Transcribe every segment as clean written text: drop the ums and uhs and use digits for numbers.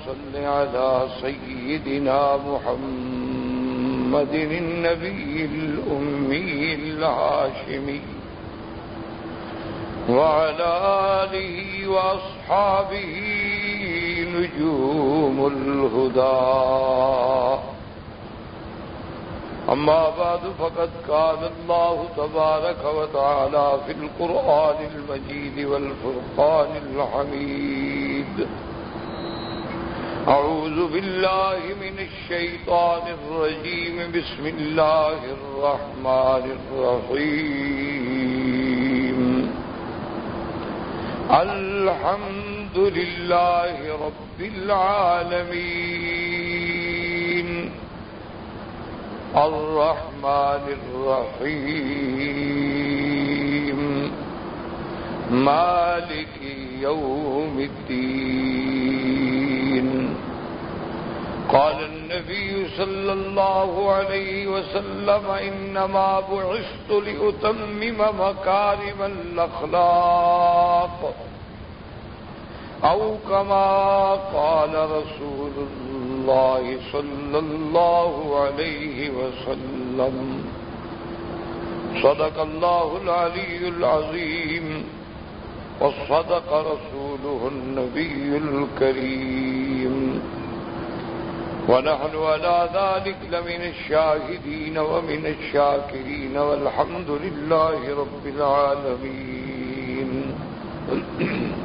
صل على سيدنا محمد النبي الأمي الهاشمي وعلى آله وأصحابه نجوم الهدى. أما بعد فقد قال الله تبارك وتعالى في القرآن المجيد والفرقان الحميد: أعوذ بالله من الشيطان الرجيم. بسم الله الرحمن الرحيم. الحمد لله رب العالمين الرحمن الرحيم مالك يوم الدين. قال النبي صلى الله عليه وسلم: إنما بعثت لأتمم مكارم الأخلاق، أو كما قال رسول الله صلى الله عليه وسلم. صدق الله العلي العظيم وصدق رسوله النبي الكريم، ونحن على ذلك لمن الشاهدين ومن الشاكرين، والحمد لله رب العالمين.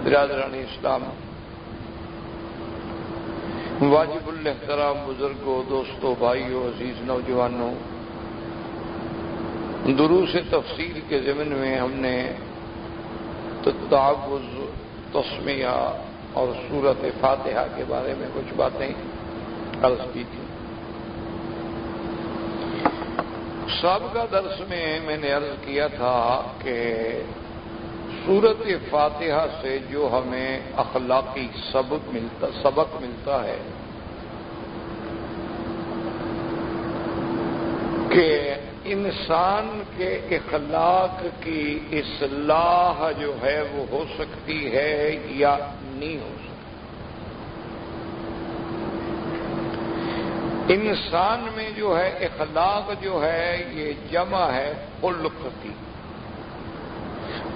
برادران اسلام، واجب الاحترام بزرگوں، دوستوں، بھائیوں، عزیز نوجوانوں، دروس تفسیر کے ضمن میں ہم نے تعوذ، تسمیہ اور سورۃ فاتحہ کے بارے میں کچھ باتیں عرض کی تھی. سابقہ درس میں نے عرض کیا تھا کہ سورۃ فاتحہ سے جو ہمیں اخلاقی سبق ملتا ہے کہ انسان کے اخلاق کی اصلاح جو ہے وہ ہو سکتی ہے یا نہیں ہو سکتی. انسان میں جو ہے اخلاق جو ہے یہ جمع ہے خلق کی،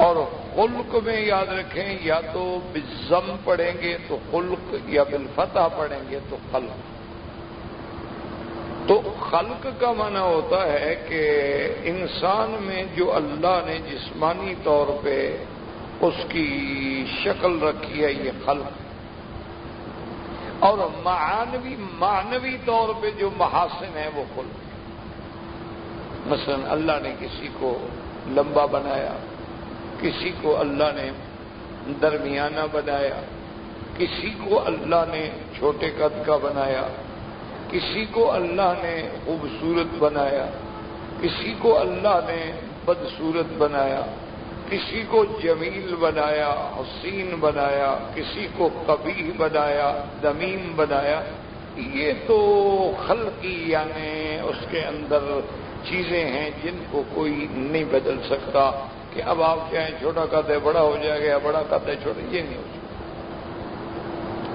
اور خلق میں یاد رکھیں یا تو بالضم پڑھیں گے تو خلق، یا بالفتح پڑھیں گے تو خلق. تو خلق کا معنی ہوتا ہے کہ انسان میں جو اللہ نے جسمانی طور پہ اس کی شکل رکھی ہے یہ خلق، اور معنوی طور پہ جو محاسن ہے وہ خلق. مثلا اللہ نے کسی کو لمبا بنایا، کسی کو اللہ نے درمیانہ بنایا، کسی کو اللہ نے چھوٹے قد کا بنایا، کسی کو اللہ نے خوبصورت بنایا، کسی کو اللہ نے بدصورت بنایا، کسی کو جمیل بنایا، حسین بنایا، کسی کو قبیح بنایا، ذمیم بنایا. یہ تو خلقی یعنی اس کے اندر چیزیں ہیں جن کو کوئی نہیں بدل سکتا کہ اب آپ چاہیں چھوٹا قد ہے بڑا ہو جائے گا، یا بڑا قد ہے چھوٹا، یہ نہیں ہو سکتا.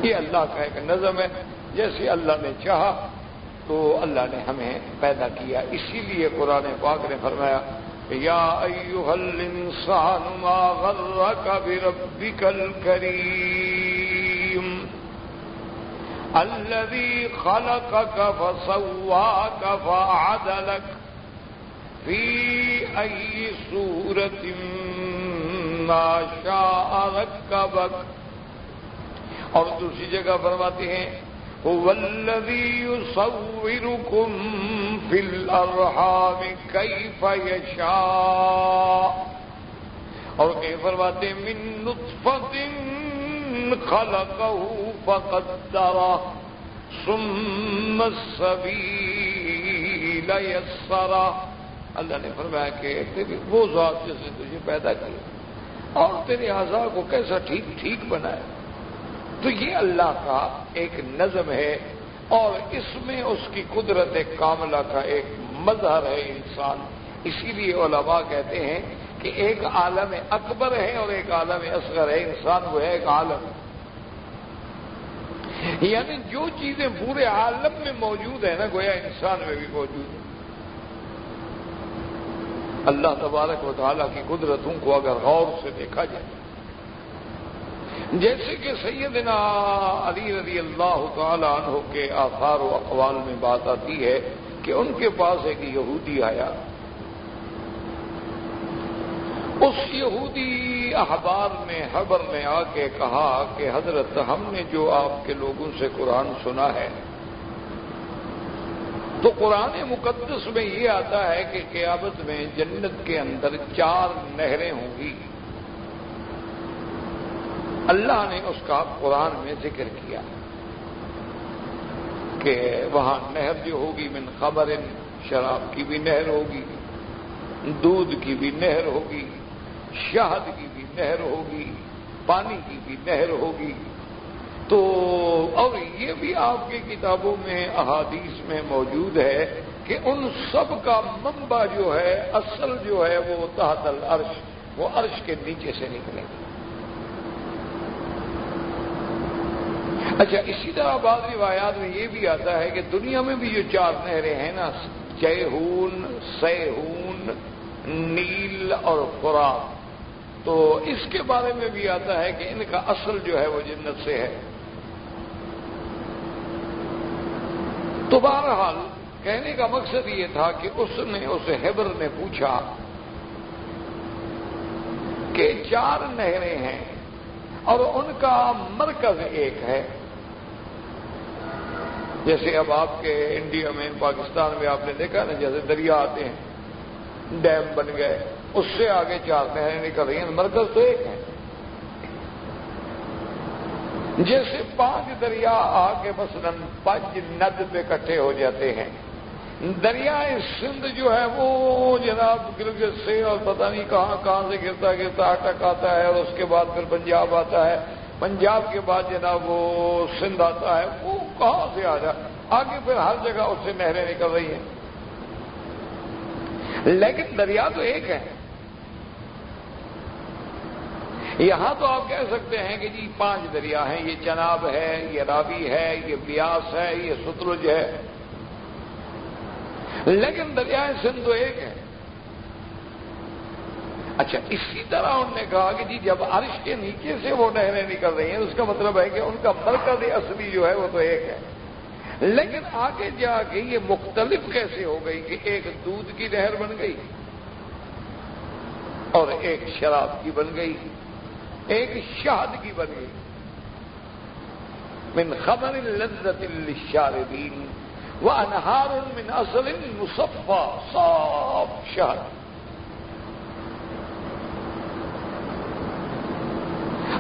یہ اللہ کا ایک نظم ہے. جیسے اللہ نے چاہا تو اللہ نے ہمیں پیدا کیا. اسی لیے قرآن پاک نے فرمایا: یا ایھا الانسان ما غرک بربک الکریم الذی خلقک فسواک فعدلک فی ای صورت ما شاء رکبک. اور دوسری جگہ فرماتے ہیں: هو الذی یصورکم فی الارحام کیف یشاء. اور کہیں فرماتے ہیں: من نطفۃ خلقہ فقدرہ ثم السبیل یسرہ. اللہ نے فرمایا کہ وہ ذات جس نے تجھے پیدا کیا اور تیرے اعضاء کو کیسا ٹھیک ٹھیک بنایا. تو یہ اللہ کا ایک نظم ہے، اور اس میں اس کی قدرت کاملہ کا ایک مظہر ہے انسان. اسی لیے علماء کہتے ہیں کہ ایک عالم اکبر ہے اور ایک عالم اصغر ہے. انسان وہ ہے ایک عالم. یعنی جو چیزیں پورے عالم میں موجود ہیں نا گویا انسان میں بھی موجود ہیں۔ اللہ تبارک و تعالیٰ کی قدرتوں کو اگر غور سے دیکھا جائے، جیسے کہ سیدنا علی رضی اللہ تعالی عنہ کے آثار و اقوال میں بات آتی ہے کہ ان کے پاس ایک یہودی آیا، اس یہودی احبار نے حبر نے آ کے کہا کہ حضرت ہم نے جو آپ کے لوگوں سے قرآن سنا ہے تو قرآن مقدس میں یہ آتا ہے کہ قیامت میں جنت کے اندر 4 نہریں ہوں گی، اللہ نے اس کا قرآن میں ذکر کیا کہ وہاں نہر جو ہوگی من خمر، شراب کی بھی نہر ہوگی، دودھ کی بھی نہر ہوگی، شہد کی بھی نہر ہوگی، پانی کی بھی نہر ہوگی۔ تو اور یہ بھی آپ کی کتابوں میں احادیث میں موجود ہے کہ ان سب کا منبع جو ہے، اصل جو ہے وہ تحت العرش، وہ عرش کے نیچے سے نکلے گا۔ اچھا، اسی طرح بعض روایات میں یہ بھی آتا ہے کہ دنیا میں بھی جو 4 نہریں ہیں نا، جیہون، سیہون، نیل اور فرات، تو اس کے بارے میں بھی آتا ہے کہ ان کا اصل جو ہے وہ جنت سے ہے۔ تو بہرحال کہنے کا مقصد یہ تھا کہ اس حبر نے پوچھا کہ 4 نہریں ہیں اور ان کا مرکز ایک ہے، جیسے اب آپ کے انڈیا میں، پاکستان میں آپ نے دیکھا نا، جیسے دریا آتے ہیں، ڈیم بن گئے، اس سے آگے 4 نہریں نکل رہی ہیں، مرکز تو ایک ہے۔ جیسے 5 دریا آ کے مثلا 5 ند پہ اکٹھے ہو جاتے ہیں، دریائے سندھ جو ہے وہ جناب گلگت سے اور پتہ نہیں کہاں کہاں سے گرتا گرتا اٹک آتا ہے، اور اس کے بعد پھر پنجاب آتا ہے، پنجاب کے بعد جناب وہ سندھ آتا ہے، وہ کہاں سے آ جائے آگے پھر ہر جگہ اس سے نہریں نکل رہی ہیں، لیکن دریا تو ایک ہے۔ یہاں تو آپ کہہ سکتے ہیں کہ جی 5 دریا ہیں، یہ چناب ہے، یہ راوی ہے، یہ بیاس ہے، یہ ستلج ہے، لیکن دریائے سندھ تو ایک ہے۔ اچھا، اسی طرح انہوں نے کہا کہ جی جب عرش کے نیچے سے وہ نہریں نکل رہی ہیں، اس کا مطلب ہے کہ ان کا مرکز اصلی جو ہے وہ تو ایک ہے، لیکن آگے جا کے یہ مختلف کیسے ہو گئی کہ ایک دودھ کی نہر بن گئی اور ایک شراب کی بن گئی، ایک شہد کی بن گئی، من خمر لذت للشاربین وانہار من عسل مصفى، صاف شہد۔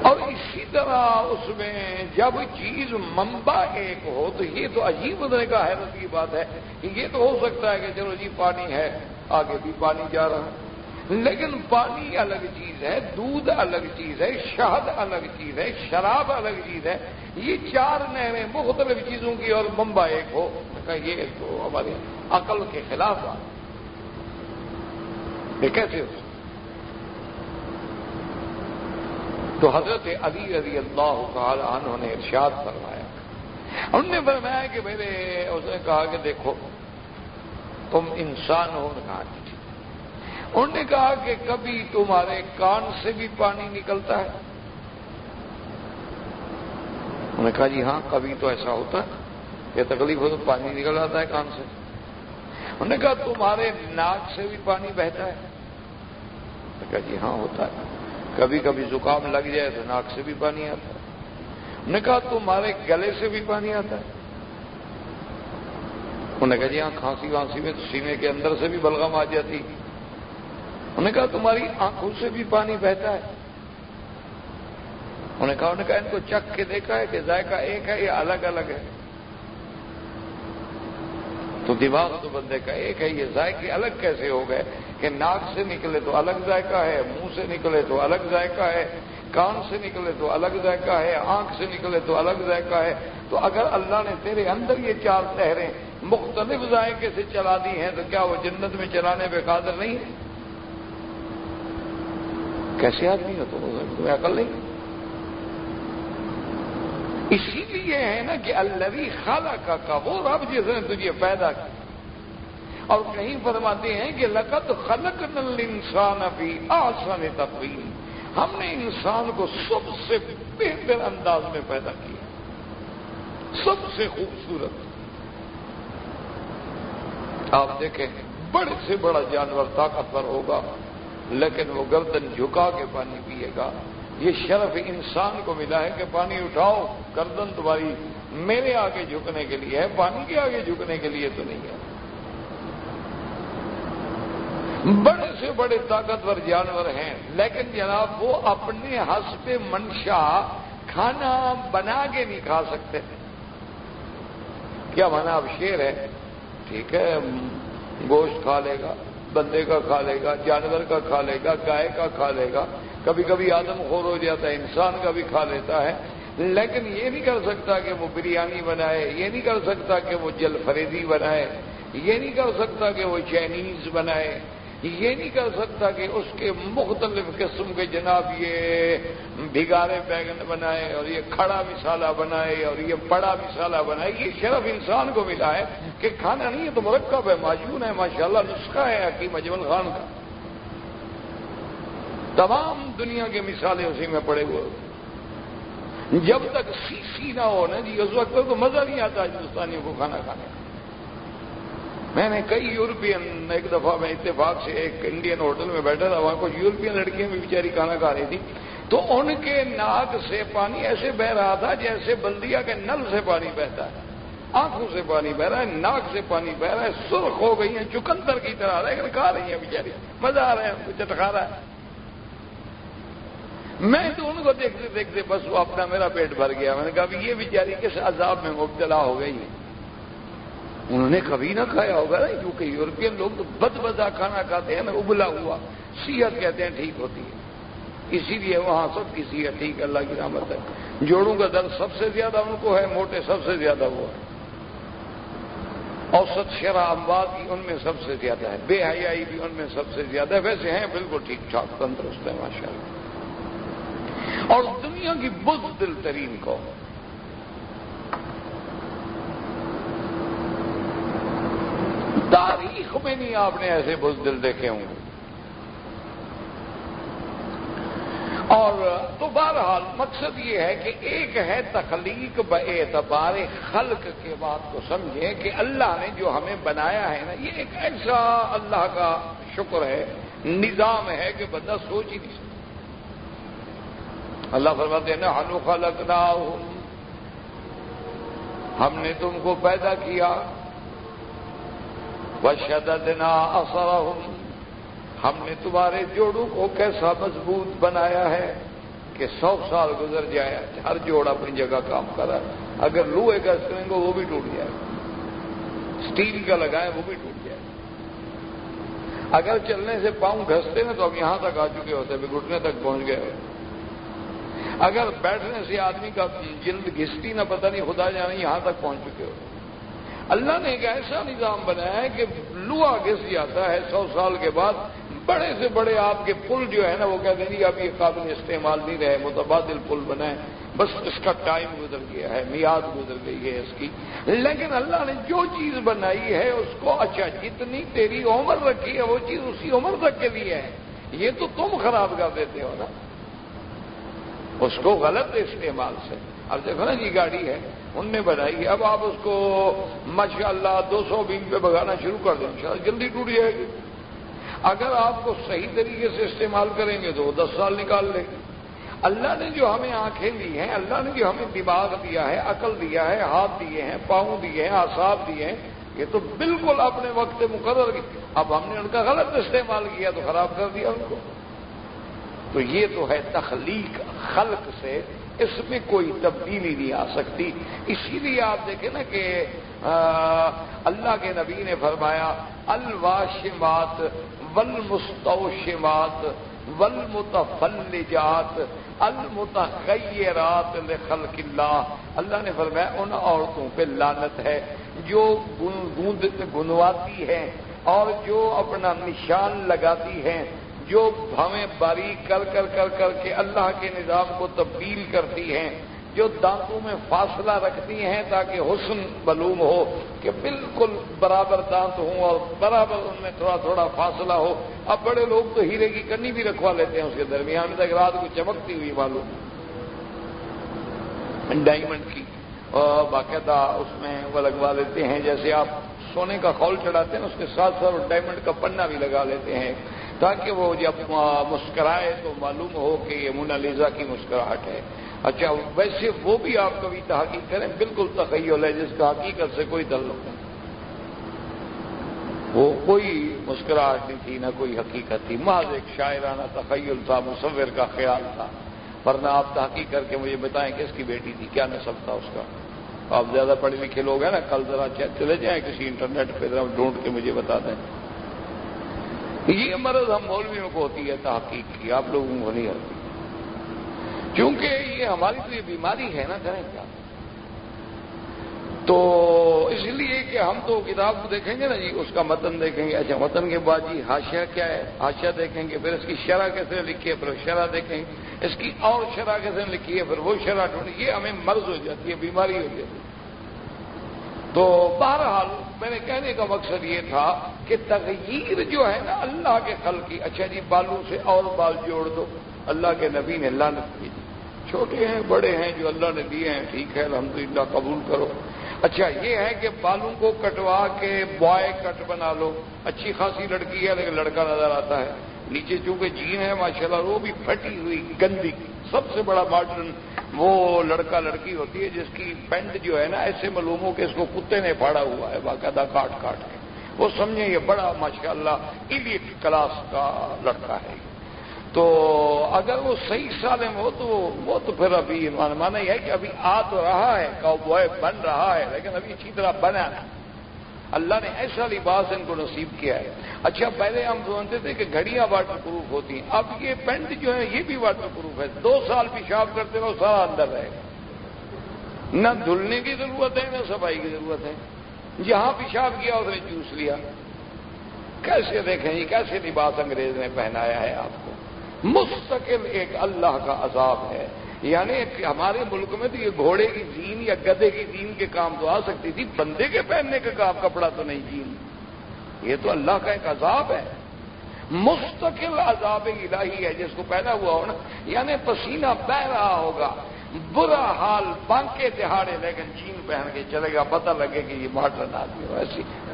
اور اسی طرح اس میں جب چیز منبع ایک ہو تو یہ تو عجیب ہونے کا حیرت کی بات ہے کہ یہ تو ہو سکتا ہے کہ چلو جی پانی ہے، آگے بھی پانی جا رہا ہے، لیکن پانی الگ چیز ہے، دودھ الگ چیز ہے، شہد الگ چیز ہے، شراب الگ چیز ہے، یہ 4 نہریں مختلف چیزوں کی اور منبع ایک ہو، یہ تو ہماری عقل کے خلاف بات، یہ کیسے ہو؟ تو حضرت علی رضی اللہ تعالی عنہ نے ارشاد فرمایا، انہوں نے فرمایا کہ اس نے کہا کہ دیکھو تم انسان ہو، کہا انہوں نے کہا کہ کبھی تمہارے کان سے بھی پانی نکلتا ہے؟ انہوں نے کہا جی ہاں، کبھی تو ایسا ہوتا ہے کہ تکلیف ہو تو پانی نکل آتا ہے کان سے۔ انہوں نے کہا تمہارے ناک سے بھی پانی بہتا ہے؟ انہوں نے کہا جی ہاں ہوتا ہے، کبھی کبھی زکام لگ جائے تو ناک سے بھی پانی آتا ہے۔ انہوں نے کہا تمہارے گلے سے بھی پانی آتا ہے؟ انہوں نے کہا جی ہاں، کھانسی وانسی میں سینے کے اندر سے بھی بلغم آ جاتی۔ انہوں نے کہا تمہاری آنکھوں سے بھی پانی بہتا ہے؟ انہوں نے کہا ان کو چکھ کے دیکھا ہے کہ ذائقہ ایک ہے یا الگ الگ ہے؟ تو دماغ تو بندے کا ایک ہے، یہ ذائقے الگ کیسے ہو گئے کہ ناک سے نکلے تو الگ ذائقہ ہے، منہ سے نکلے تو الگ ذائقہ ہے، کان سے نکلے تو الگ ذائقہ ہے، آنکھ سے نکلے تو الگ ذائقہ ہے؟ تو اگر اللہ نے تیرے اندر یہ 4 نہریں مختلف ذائقے سے چلا دی ہیں تو کیا وہ جنت میں چلانے پہ قادر نہیں ہے؟ کیسے آدمی ہو تمہیں عقل نہیں؟ اسی لیے ہے نا کہ الذی خلقک کا وہ رب جس نے تجھے پیدا کیا. اور کہیں فرماتے ہیں کہ لقد خلقنا الانسان فی احسن تقویم، ہم نے انسان کو سب سے بہتر انداز میں پیدا کیا، سب سے خوبصورت. آپ دیکھیں بڑے سے بڑا جانور طاقتور ہوگا لیکن وہ گردن جھکا کے پانی پیے گا. یہ شرف انسان کو ملا ہے کہ پانی اٹھاؤ، گردن تمہاری میرے آگے جھکنے کے لیے ہے، پانی کے آگے جھکنے کے لیے تو نہیں ہے. بڑے سے بڑے طاقتور جانور ہیں لیکن جناب وہ اپنے حسب منشا کھانا بنا کے نہیں کھا سکتے. کیا مانا؟ اب شیر ہے، ٹھیک ہے، گوشت کھا لے گا، بندے کا کھا لے گا، جانور کا کھا لے گا، گائے کا کھا لے گا، کبھی کبھی آدم خور ہو جاتا ہے، انسان کا بھی کھا لیتا ہے، لیکن یہ نہیں کر سکتا کہ وہ بریانی بنائے، یہ نہیں کر سکتا کہ وہ جل فریدی بنائے، یہ نہیں کر سکتا کہ وہ چائنیز بنائے، یہ نہیں کر سکتا کہ اس کے مختلف قسم کے جناب یہ بھگارے بیگن بنائے اور یہ کھڑا مسالہ بنائے اور یہ بڑا مسالہ بنائے. یہ شرف انسان کو ملا ہے کہ کھانا نہیں ہے تو مرکب ہے، معجون ہے، ماشاءاللہ نسخہ ہے حکیم اجمل خان کا. تمام دنیا کے مثالیں اسی میں پڑے ہوئے. جب تک سی نہ ہو نا جی اس وقت تو مزہ نہیں آتا ہندوستانیوں کو کھانا کھانے کا. میں نے کئی یورپین، ایک دفعہ میں اتفاق سے ایک انڈین ہوٹل میں بیٹھا تھا، وہاں کچھ یورپین لڑکیاں بھی بیچاری کھانا کھا رہی تھی، تو ان کے ناک سے پانی ایسے بہ رہا تھا جیسے بلدیا کے نل سے پانی بہتا ہے. آنکھوں سے پانی بہ رہا ہے، ناک سے پانی بہ رہا ہے، سرخ ہو گئی ہیں چکندر کی طرح، لیکن کھا رہی ہیں بیچاری، مزہ آ رہا ہے، کچھ چٹکا رہا ہے. میں تو ان کو دیکھتے دیکھتے بس وہ اپنا میرا پیٹ بھر گیا. میں نے کہا یہ بیچاری کس عذاب میں مبتلا ہو گئی ہے. انہوں نے کبھی نہ کھایا ہوگا نا، کیونکہ یورپین لوگ تو بدبدا کھانا کھاتے ہیں نا، ابلا ہوا. صحت کہتے ہیں ٹھیک ہوتی ہے، اسی لیے وہاں سب کی صحت ٹھیک، اللہ کی رحمت ہے. جوڑوں کا درد سب سے زیادہ ان کو ہے، موٹے سب سے زیادہ وہ ہے، اوسط شرح اموات کی ان میں سب سے زیادہ ہے، بے حیائی بھی ان میں سب سے زیادہ ہے. ویسے ہیں بالکل ٹھیک ٹھاک تندرست ہے ماشاءاللہ. اور دنیا کی بزدل ترین قوم، تاریخ میں نہیں آپ نے ایسے بزدل دیکھے ہوں گے. اور تو بہرحال مقصد یہ ہے کہ ایک ہے تخلیق باعتبار خلق کے بات کو سمجھیں کہ اللہ نے جو ہمیں بنایا ہے نا، یہ ایک ایسا اللہ کا شکر ہے، نظام ہے کہ بندہ سوچ ہی نہیں سکتا. اللہ فرماتے ہیں نحن خلقناہم، ہم نے تم کو پیدا کیا، وشددنا اثرہم، ہم نے تمہارے جوڑوں کو کیسا مضبوط بنایا ہے کہ 100 سال گزر جائے ہر جوڑ اپنی جگہ کام کر رہا ہے. اگر لوہے کا کریں گے وہ بھی ٹوٹ جائے، اسٹیل کا لگائیں وہ بھی ٹوٹ جائے. اگر چلنے سے پاؤں گھستے نا تو اب یہاں تک آ چکے ہوتے، بھی گھٹنے تک پہنچ گئے. اگر بیٹھنے سے آدمی کا جلد گھستی نہ پتہ نہیں خدا جانے یہاں تک پہنچ چکے ہوتے. اللہ نے ایک ایسا نظام بنایا ہے کہ لوہا گھس جاتا ہے 100 سال کے بعد. بڑے سے بڑے آپ کے پل جو ہے نا وہ کہتے ہیں اب یہ قابل استعمال نہیں رہے، متبادل پل بنائے، بس اس کا ٹائم گزر گیا ہے، میعاد گزر گئی ہے اس کی. لیکن اللہ نے جو چیز بنائی ہے اس کو اچھا جتنی تیری عمر رکھی ہے وہ چیز اسی عمر تک کے لیے ہے. یہ تو تم خراب کر دیتے ہو نا اس کو غلط استعمال سے. اب دیکھو نا جی گاڑی ہے ان نے بنائی ہے، اب آپ اس کو ماشاءاللہ 220 پہ بھگانا شروع کر دیں انشاءاللہ جلدی ٹوٹ جائے گی. اگر آپ کو صحیح طریقے سے استعمال کریں گے تو وہ 10 سال نکال لے گی. اللہ نے جو ہمیں آنکھیں دی ہیں، اللہ نے جو ہمیں دماغ دیا ہے، عقل دیا ہے، ہاتھ دیے ہیں، پاؤں دیے ہیں، اعصاب دیے ہیں، یہ تو بالکل اپنے وقت مقرر کی. اب ہم نے ان کا غلط استعمال کیا تو خراب کر دیا ان کو. تو یہ تو ہے تخلیق خلق سے، اس میں کوئی تبدیلی نہیں آ سکتی. اسی لیے آپ دیکھیں نا کہ اللہ کے نبی نے فرمایا الواشمات والمستوشمات والمتفلجات المتغیرات لخلق اللہ. اللہ نے فرمایا ان عورتوں پہ لعنت ہے جو گنواتی ہیں اور جو اپنا نشان لگاتی ہیں، جو ہمیں باریک کر کر کر کر کے اللہ کے نظام کو تبدیل کرتی ہیں، جو دانتوں میں فاصلہ رکھتی ہیں تاکہ حسن معلوم ہو کہ بالکل برابر دانت ہوں اور برابر ان میں تھوڑا تھوڑا فاصلہ ہو. اب بڑے لوگ تو ہیرے کی کنی بھی رکھوا لیتے ہیں اس کے درمیان تک رات کو چمکتی ہوئی معلوم، ڈائمنڈ کی، اور باقاعدہ اس میں وہ لگوا لیتے ہیں. جیسے آپ سونے کا خول چڑھاتے ہیں اس کے ساتھ ساتھ ڈائمنڈ کا پنہ بھی لگا لیتے ہیں تاکہ وہ جب مسکرائے تو معلوم ہو کہ یہ مونالیزا کی مسکراہٹ ہے. اچھا ویسے وہ بھی آپ کبھی تحقیق کریں، بالکل تخیل ہے جس کا حقیقت سے کوئی تعلق نہیں. وہ کوئی مسکراہٹ نہیں تھی، نہ کوئی حقیقت تھی، محض ایک شاعرانہ تخیل تھا، مصور کا خیال تھا. ورنہ آپ تحقیق کر کے مجھے بتائیں کہ اس کی بیٹی تھی، کیا نسل تھا اس کا. آپ زیادہ پڑھے لکھے لوگ ہیں نا، کل ذرا چلے جائیں کسی انٹرنیٹ پہ ذرا ڈھونڈ کے مجھے بتا دیں. یہ مرض ہم مولویوں کو ہوتی ہے تحقیق کی، آپ لوگوں کو نہیں ہوتی، کیونکہ یہ ہماری تو یہ بیماری ہے نا. کریں کیا؟ تو اس لیے کہ ہم تو کتاب کو دیکھیں گے نا جی، اس کا متن دیکھیں گے. اچھا متن کے بعد جی حاشیہ کیا ہے، حاشیہ دیکھیں گے، پھر اس کی شرح کیسے لکھی ہے، پھر شرح دیکھیں گے، اس کی اور شرح کیسے لکھی ہے، پھر وہ شرح ڈھونڈیں. یہ ہمیں مرض ہو جاتی ہے، بیماری ہو جاتی ہے. تو بہرحال میں نے کہنے کا مقصد یہ تھا کہ تغیر جو ہے نا اللہ کے خلق کی. اچھا جی بالوں سے اور بال جوڑ دو، اللہ کے نبی نے لعنت کی. چھوٹے ہیں بڑے ہیں جو اللہ نے دیے ہیں، ٹھیک ہے الحمدللہ قبول کرو. اچھا یہ ہے کہ بالوں کو کٹوا کے بوائے کٹ بنا لو. اچھی خاصی لڑکی ہے لیکن لڑکا نظر آتا ہے. نیچے چونکہ جین ہے ماشاءاللہ وہ بھی پھٹی ہوئی گندی. سب سے بڑا ماڈرن وہ لڑکا لڑکی ہوتی ہے جس کی پینٹ جو ہے نا ایسے معلوم ہو کہ اس کو کتے نے پھاڑا ہوا ہے باقاعدہ کاٹ کاٹ کے. وہ سمجھیں یہ بڑا ماشاءاللہ ایلیٹ کلاس کا لڑکا ہے. تو اگر وہ صحیح سالم ہو تو وہ تو پھر ابھی مانا یہ ہے کہ ابھی آ تو رہا ہے، کاؤبوائے بن رہا ہے، لیکن ابھی اچھی طرح بنا ہے. اللہ نے ایسا لباس ان کو نصیب کیا ہے. اچھا پہلے ہم سمجھتے تھے کہ گھڑیاں واٹر پروف ہوتی ہیں، اب یہ پینٹ جو ہے یہ بھی واٹر پروف ہے. 2 سال پیشاب کرتے رہو سارا اندر رہے گا، نہ دھلنے کی ضرورت ہے نہ صفائی کی ضرورت ہے. جہاں پیشاب کیا اس نے چوس لیا. کیسے دیکھیں یہ کیسے لباس انگریز نے پہنایا ہے آپ کو. مستقل ایک اللہ کا عذاب ہے. یعنی ہمارے ملک میں تو یہ گھوڑے کی زین یا گدھے کی زین کے کام تو آ سکتی تھی، بندے کے پہننے کا کام کپڑا تو نہیں زین. یہ تو اللہ کا ایک عذاب ہے، مستقل عذاب الہی ہے جس کو پیدا ہوا ہو نا. یعنی پسینہ بہ رہا ہوگا، برا حال بانکے دہاڑے، لیکن جین پہن کے چلے گا، پتہ لگے کہ یہ ماڈرن آدمی ہو.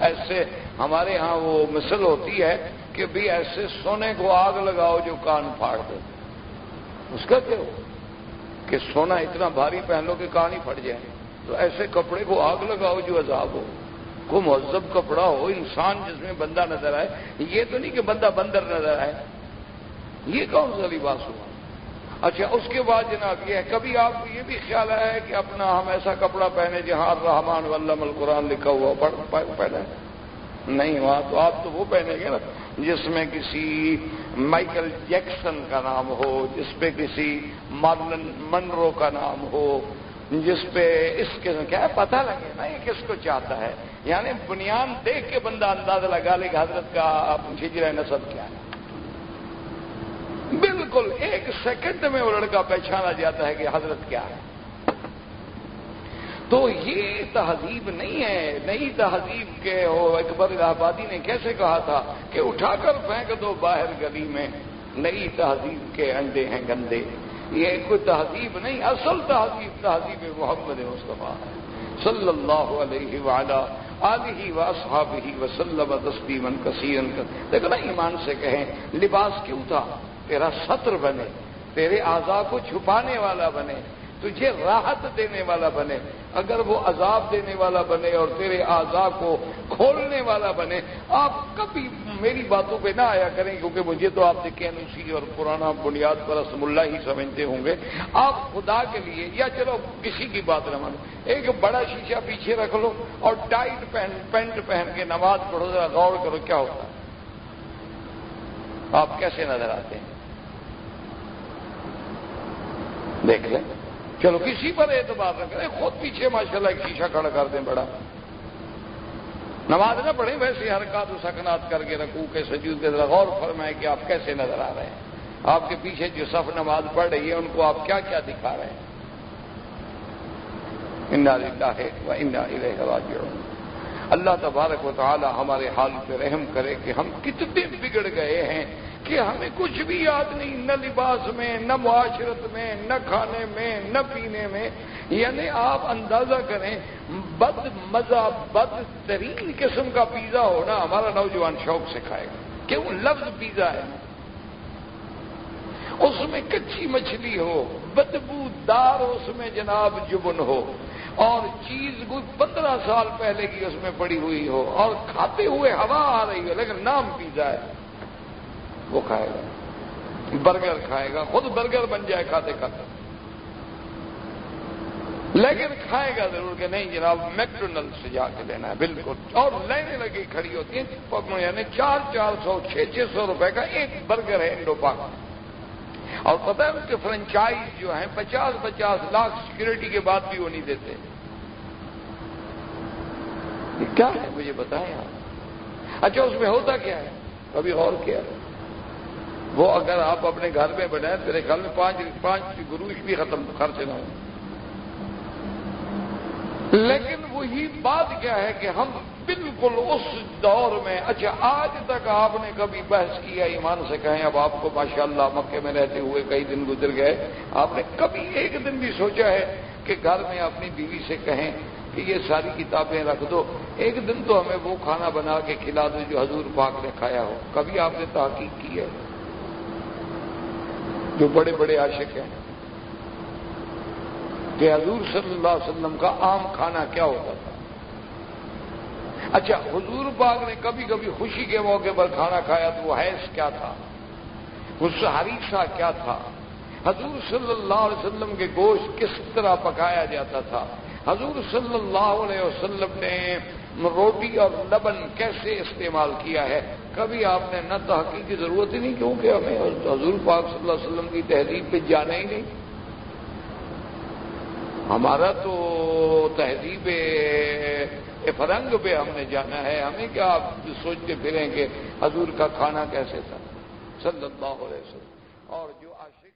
ایسے ہمارے ہاں وہ مثل ہوتی ہے کہ بھی ایسے سونے کو آگ لگاؤ جو کان پھاڑ دے. اس کا کیا ہو کہ سونا اتنا بھاری پہن لو کہ کان ہی پھٹ جائے. تو ایسے کپڑے کو آگ لگاؤ جو عذاب ہو. کوئی مہذب کپڑا ہو، انسان جس میں بندہ نظر آئے. یہ تو نہیں کہ بندہ بندر نظر آئے. یہ کون سا لباس ہوا. اچھا اس کے بعد جناب یہ ہے، کبھی آپ کو یہ بھی خیال آیا ہے کہ اپنا ہم ایسا کپڑا پہنے جہاں الرحمن علم القرآن لکھا ہوا پہنا ہے؟ نہیں، وہاں تو آپ تو وہ پہنیں گے نا جس میں کسی مائیکل جیکسن کا نام ہو، جس پہ کسی مارلن منرو کا نام ہو، جس پہ اس کے کیا ہے پتہ لگے نا یہ کس کو چاہتا ہے. یعنی بنیاد دیکھ کے بندہ اندازہ لگا لے کہ حضرت کا ہجرہ نسب کیا ہے. بالکل 1 سیکنڈ میں وہ لڑکا پہچانا جاتا ہے کہ حضرت کیا ہے. تو یہ تہذیب نہیں ہے. نئی تہذیب کے اکبر الہ آبادی نے کیسے کہا تھا کہ اٹھا کر پھینک دو باہر گلی میں، نئی تہذیب کے انڈے ہیں گندے. یہ کوئی تہذیب نہیں، اصل تہذیب محمد مصطفیٰ صلی اللہ علیہ وعلا آلہ واصحابہ وسلم تسلیما کثیرا. دیکھو نا ایمان سے کہیں لباس کیوں تھا؟ تیرا ستر بنے، تیرے اعضاء کو چھپانے والا بنے، تجھے راحت دینے والا بنے. اگر وہ عذاب دینے والا بنے اور تیرے اعضاء کو کھولنے والا بنے. آپ کبھی میری باتوں پہ نہ آیا کریں کیونکہ مجھے تو آپ دقیانوسی اور پرانا بنیاد پر رسم اللہ ہی سمجھتے ہوں گے. آپ خدا کے لیے یا چلو کسی کی بات نہ مانو، ایک بڑا شیشہ پیچھے رکھ لو اور ٹائٹ پینٹ پہن کے نماز پڑھو، ذرا غور کرو کیا ہوتا ہے. آپ کیسے نظر آتے ہیں دیکھ لیں. چلو کسی پر اعتبار نہ کریں، خود پیچھے ماشاءاللہ ایک شیشہ کھڑا کر دیں بڑا. نماز نہ پڑھیں، ویسے حرکات و سکنات کر کے رکوع کے سجود کے ذرا غور فرمائیں کہ آپ کیسے نظر آ رہے ہیں. آپ کے پیچھے جو صف نماز پڑھ رہی ہے ان کو آپ کیا کیا دکھا رہے ہیں. انا للہ و انا الیہ راجعون۔ اللہ تبارک و تعالی ہمارے حال پہ رحم کرے کہ ہم کتنے بگڑ گئے ہیں کہ ہمیں کچھ بھی یاد نہیں، نہ لباس میں، نہ معاشرت میں، نہ کھانے میں، نہ پینے میں۔ یعنی آپ اندازہ کریں، بد مزہ بدترین قسم کا پیزا ہونا ہمارا نوجوان شوق سے کھائے گا۔ کیوں؟ لفظ پیزا ہے، اس میں کچی مچھلی ہو، بدبودار اس میں جناب جبن ہو، اور چیز کوئی 15 سال پہلے کی اس میں پڑی ہوئی ہو، اور کھاتے ہوئے ہوا آ رہی ہو، لیکن نام پیزا ہے، وہ کھائے گا۔ برگر کھائے گا، خود برگر بن جائے کھاتے کھاتے، لیکن کھائے گا ضرور کہ نہیں جناب میکڈونلڈ سے جا کے لینا ہے، بالکل۔ اور لائنیں لگی کھڑی ہوتی ہیں، یعنی 400 600 روپے کا ایک برگر ہے انڈو پاک، اور پتہ ہے اس کے فرنچائز جو ہیں 50 لاکھ سیکورٹی کے بعد بھی وہ نہیں دیتے۔ یہ کیا ہے مجھے بتائیں آپ۔ اچھا اس میں ہوتا کیا ہے؟ کبھی غور کیا ہے؟ وہ اگر آپ اپنے گھر میں بنائیں میرے خیال میں 5 گروش بھی ختم خرچ نہ ہو، لیکن وہی بات کیا ہے کہ ہم بالکل اس دور میں، اچھا آج تک آپ نے کبھی بحث کیا، ایمان سے کہیں، اب آپ کو ماشاءاللہ مکے میں رہتے ہوئے کئی دن گزر گئے، آپ نے کبھی ایک دن بھی سوچا ہے کہ گھر میں اپنی بیوی سے کہیں کہ یہ ساری کتابیں رکھ دو، ایک دن تو ہمیں وہ کھانا بنا کے کھلا دو جو حضور پاک نے کھایا ہو؟ کبھی آپ نے تحقیق کی ہے؟ جو بڑے بڑے عاشق ہیں کہ حضور صلی اللہ علیہ وسلم کا عام کھانا کیا ہوتا تھا؟ اچھا حضور پاک نے کبھی کبھی خوشی کے موقع پر کھانا کھایا تو وہ حیث کیا تھا، اس حریصہ کیا تھا؟ حضور صلی اللہ علیہ وسلم کے گوشت کس طرح پکایا جاتا تھا؟ حضور صلی اللہ علیہ وسلم نے روٹی اور لبن کیسے استعمال کیا ہے؟ کبھی آپ نے نہ تحقیق کی ضرورت ہی نہیں، کیونکہ ہمیں حضور پاک صلی اللہ علیہ وسلم کی تہذیب پہ جانا ہی نہیں۔ ہمارا تو تہذیب فرنگ پہ ہم نے جانا ہے، ہمیں کیا آپ سوچتے پھریں کہ حضور کا کھانا کیسے تھا صلی اللہ علیہ وسلم۔ اور جو عاشق